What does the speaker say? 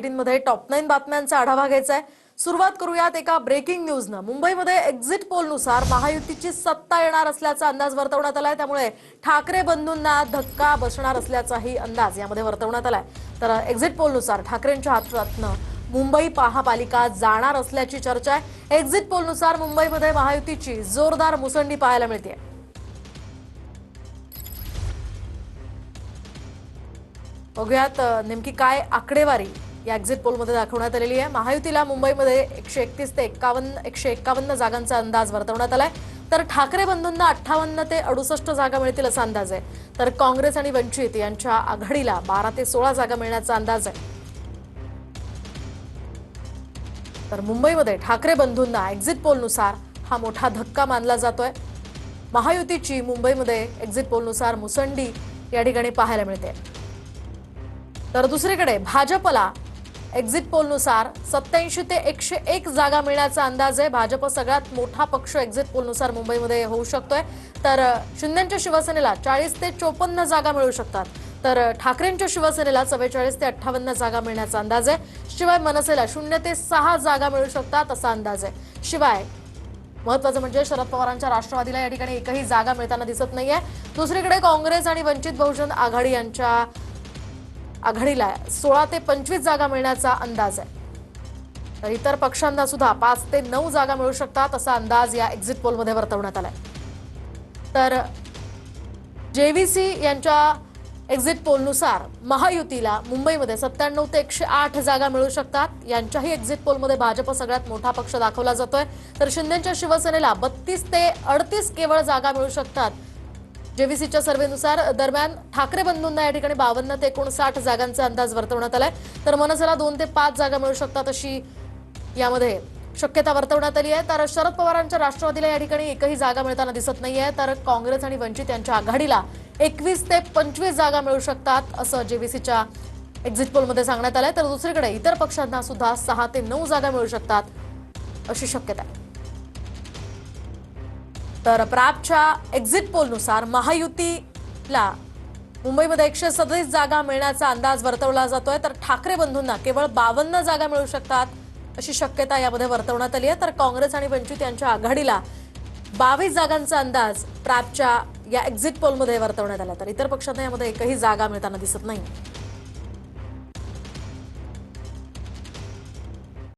मध्ये टॉप 9 बातम्यांचा आढावा घ्यायचा आहे। सुरुवात करूयात एका ब्रेकिंग न्यूजनं। मुंबईमध्ये एक्झिट पोलनुसार महायुतीची सत्ता येणार असल्याचा अंदाज वर्तवण्यात आलाय। त्यामुळे ठाकरे बंधूंना धक्का बसणार असल्याचाही अंदाज यामध्ये वर्तवण्यात आलाय। तर एक्झिट पोलनुसार ठाकरेंच्या हातातनं मुंबई महापालिका जाणार असल्याची चर्चा आहे। एक्झिट पोलनुसार मुंबईमध्ये महायुतीची जोरदार मुसंडी पाहायला मिळते। बघूयात नेमकी काय आकडेवारी या एक्झिट पोलमध्ये दाखवण्यात आलेली आहे। महायुतीला मुंबईमध्ये 131 ते 151 जागांचा अंदाज वर्तवण्यात आलाय। तर ठाकरे बंधूंना 58 ते 68 जागा मिळतील असा अंदाज आहे। तर काँग्रेस आणि वंचित यांच्या आघाडीला 12 ते 16 जागा मिळण्याचा अंदाज आहे। तर मुंबईमध्ये ठाकरे बंधूंना एक्झिट पोलनुसार हा मोठा धक्का मानला जातोय। महायुतीची मुंबईमध्ये एक्झिट पोलनुसार मुसंडी या ठिकाणी पाहायला मिळते। तर दुसरीकडे भाजपला एक्झिट पोलनुसार 87 ते 101 जागा मिळण्याचा अंदाज आहे। भाजप सगळ्यात मोठा पक्ष एक्झिट पोलनुसार मुंबईमध्ये होऊ शकतोय। तर शिंदेच्या शिवसेनेला 40 ते 54 जागा मिळू शकतात। तर ठाकरेंच्या शिवसेनेला 44 ते 58 जागा मिळण्याचा अंदाज आहे। शिवाय मनसेला 0 ते 6 जागा मिळू शकतात असा अंदाज आहे। शिवाय महत्त्वाचं म्हणजे शरद पवारांच्या राष्ट्रवादीला या ठिकाणी एकही जागा मिळताना दिसत नाहीये। दुसरीकडे काँग्रेस आणि वंचित बहुजन आघाडी यांच्या आघाडीला 16 ते 25 जागा मिळण्याचा अंदाज आहे। तर इतर पक्षांना सुद्धा 5 ते 9 जागा मिळू शकतात असा अंदाज या एक्झिट पोलमध्ये वर्तवण्यात आलाय। तर जेव्हीसी यांच्या एक्झिट पोलनुसार महायुतीला मुंबईमध्ये 97 ते 108 जागा मिळू शकतात। यांच्याही एक्झिट पोलमध्ये भाजप सगळ्यात मोठा पक्ष दाखवला जातोय। तर शिंदेच्या शिवसेनेला 32 ते 38 केवळ जागा मिळू शकतात जेव्हीसीच्या सर्व्हेनुसार। दरम्यान ठाकरे बंधूंना या ठिकाणी 52 ते 59 जागांचा अंदाज वर्तवण्यात आलाय। तर मनसेला 2 ते 5 जागा मिळू शकतात अशी यामध्ये शक्यता वर्तवण्यात आली आहे। तर शरद पवारांच्या राष्ट्रवादीला या ठिकाणी एकही जागा मिळताना दिसत नाहीये। तर काँग्रेस आणि वंचित यांच्या आघाडीला 21 ते 25 जागा मिळू शकतात असं जेव्हीसीच्या एक्झिट पोलमध्ये सांगण्यात आलंय। तर दुसरीकडे इतर पक्षांना सुद्धा 6 ते 9 जागा मिळू शकतात अशी शक्यता आहे। तर प्राप्तच्या एक्झिट पोलनुसार महायुतीला मुंबईमध्ये 137 जागा मिळण्याचा अंदाज वर्तवला जातोय। तर ठाकरे बंधूंना केवळ 52 जागा मिळू शकतात अशी शक्यता यामध्ये वर्तवण्यात आली आहे। तर काँग्रेस आणि वंचित यांच्या आघाडीला 22 जागांचा अंदाज प्राप्तच्या या एक्झिट पोलमध्ये वर्तवण्यात आला। तर इतर पक्षांना यामध्ये एकही जागा मिळताना दिसत नाही।